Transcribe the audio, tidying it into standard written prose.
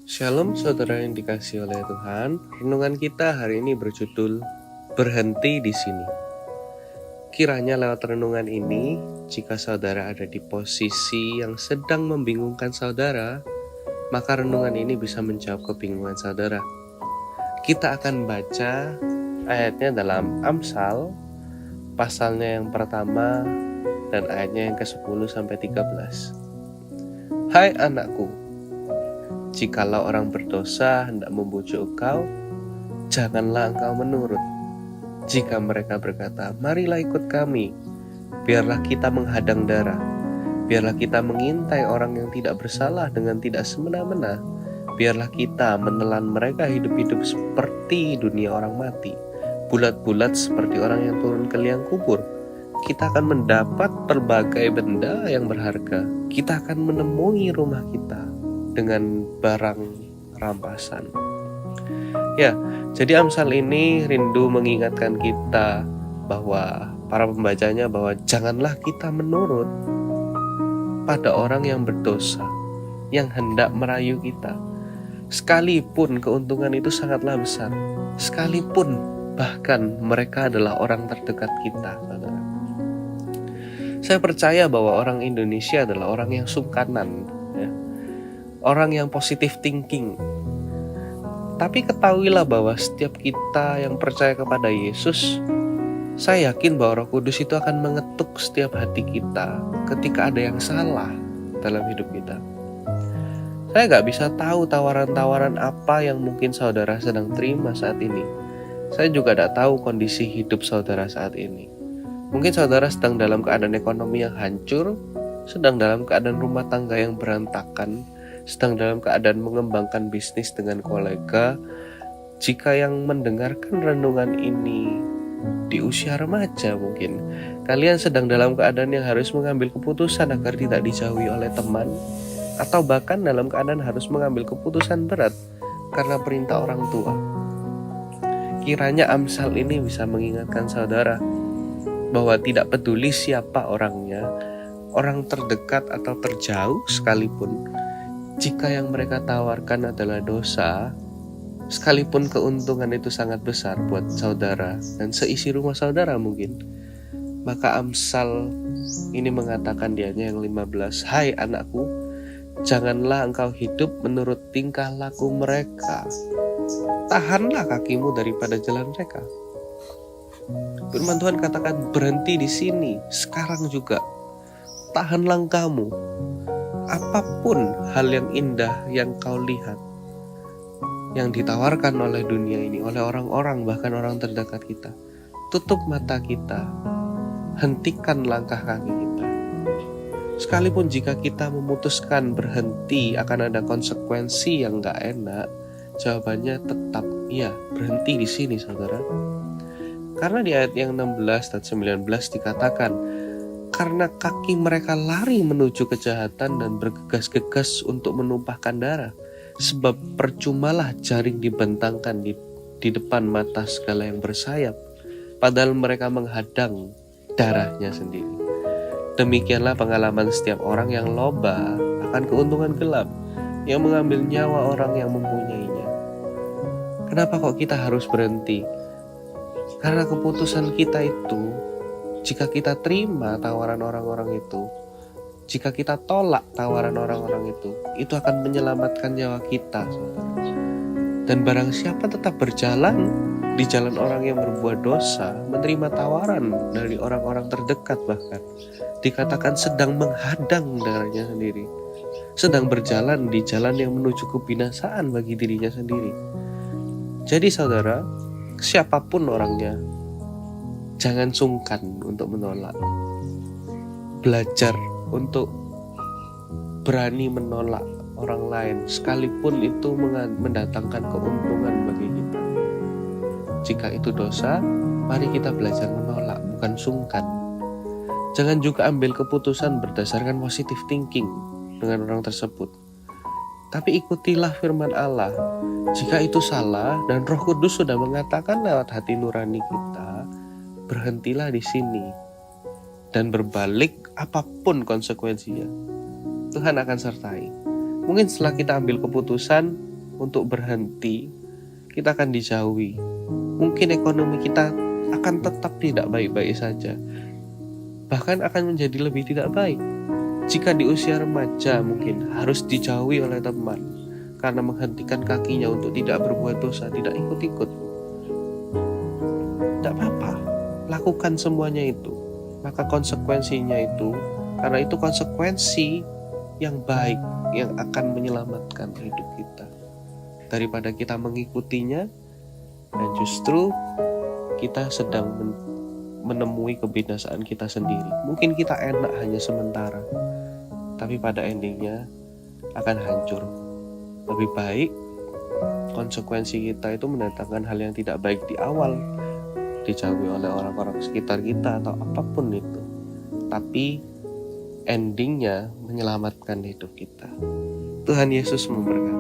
Shalom saudara yang dikasihi oleh Tuhan. Renungan kita hari ini berjudul Berhenti di Sini. Kiranya lewat renungan ini, jika saudara ada di posisi yang sedang membingungkan saudara, maka renungan ini bisa menjawab kebingungan saudara. Kita akan baca ayatnya dalam Amsal, pasalnya yang pertama dan ayatnya yang ke-10 sampai 13. Hai anakku, jikalau orang berdosa hendak membujuk engkau, janganlah engkau menurut. Jika mereka berkata, marilah ikut kami, biarlah kita menghadang darah, biarlah kita mengintai orang yang tidak bersalah dengan tidak semena-mena, biarlah kita menelan mereka hidup-hidup seperti dunia orang mati, bulat-bulat seperti orang yang turun ke liang kubur. Kita akan mendapat berbagai benda yang berharga. Kita akan menemui rumah kita dengan barang rampasan. Ya, jadi Amsal ini rindu mengingatkan kita bahwa para pembacanya bahwa janganlah kita menurut pada orang yang berdosa, yang hendak merayu kita. Sekalipun keuntungan itu sangatlah besar, sekalipun bahkan mereka adalah orang terdekat kita, saudara. Saya percaya bahwa orang Indonesia adalah orang yang sungkanan, ya. Orang yang positive thinking. Tapi ketahuilah bahwa setiap kita yang percaya kepada Yesus, saya yakin bahwa Roh Kudus itu akan mengetuk setiap hati kita ketika ada yang salah dalam hidup kita. Saya gak bisa tahu tawaran-tawaran apa yang mungkin saudara sedang terima saat ini. Saya juga gak tahu kondisi hidup saudara saat ini. Mungkin saudara sedang dalam keadaan ekonomi yang hancur, sedang dalam keadaan rumah tangga yang berantakan, sedang dalam keadaan mengembangkan bisnis dengan kolega. Jika yang mendengarkan renungan ini di usia remaja mungkin, kalian sedang dalam keadaan yang harus mengambil keputusan agar tidak dijauhi oleh teman, atau bahkan dalam keadaan harus mengambil keputusan berat karena perintah orang tua. Kiranya Amsal ini bisa mengingatkan saudara bahwa tidak peduli siapa orangnya, orang terdekat atau terjauh sekalipun, jika yang mereka tawarkan adalah dosa, sekalipun keuntungan itu sangat besar buat saudara dan seisi rumah saudara mungkin, maka Amsal ini mengatakan di ayatnya yang 15, hai anakku, janganlah engkau hidup menurut tingkah laku mereka, tahanlah kakimu daripada jalan mereka. Firman Tuhan katakan berhenti di sini, sekarang juga. Tahanlah kamu. Apapun hal yang indah yang kau lihat, yang ditawarkan oleh dunia ini, oleh orang-orang, bahkan orang terdekat kita, tutup mata kita, hentikan langkah kaki kita. Sekalipun jika kita memutuskan berhenti akan ada konsekuensi yang gak enak, jawabannya tetap iya, berhenti di sini saudara. Karena di ayat yang 16 dan 19 dikatakan, karena kaki mereka lari menuju kejahatan dan bergegas-gegas untuk menumpahkan darah, sebab percumalah jaring dibentangkan di depan mata segala yang bersayap, padahal mereka menghadang darahnya sendiri. Demikianlah pengalaman setiap orang yang loba akan keuntungan gelap, yang mengambil nyawa orang yang mempunyainya. Kenapa kok kita harus berhenti? Karena keputusan kita itu, jika kita terima tawaran orang-orang itu, jika kita tolak tawaran orang-orang itu akan menyelamatkan nyawa kita, saudara. Dan barang siapa tetap berjalan di jalan orang yang berbuat dosa, menerima tawaran dari orang-orang terdekat, bahkan dikatakan sedang menghadang darahnya sendiri, sedang berjalan di jalan yang menuju kebinasaan bagi dirinya sendiri. Jadi saudara, siapapun orangnya, jangan sungkan untuk menolak. Belajar untuk berani menolak orang lain, sekalipun itu mendatangkan keuntungan bagi kita. Jika itu dosa, mari kita belajar menolak, bukan sungkan. Jangan juga ambil keputusan berdasarkan positive thinking dengan orang tersebut. Tapi ikutilah firman Allah. Jika itu salah dan Roh Kudus sudah mengatakan lewat hati nurani kita, berhentilah di sini dan berbalik apapun konsekuensinya. Tuhan akan sertai. Mungkin setelah kita ambil keputusan untuk berhenti, kita akan dijauhi. Mungkin ekonomi kita akan tetap tidak baik-baik saja, bahkan akan menjadi lebih tidak baik. Jika di usia remaja mungkin harus dijauhi oleh teman karena menghentikan kakinya untuk tidak berbuat dosa, tidak ikut-ikut. Tidak apa-apa, lakukan semuanya itu. Maka konsekuensinya itu, karena itu konsekuensi yang baik yang akan menyelamatkan hidup kita. Daripada kita mengikutinya dan justru kita sedang menemui kebinasaan kita sendiri. Mungkin kita enak hanya sementara, tapi pada endingnya akan hancur. Lebih baik konsekuensi kita itu mendatangkan hal yang tidak baik di awal, dijauhi oleh orang-orang sekitar kita atau apapun itu, tapi endingnya menyelamatkan hidup kita. Tuhan Yesus memberkati.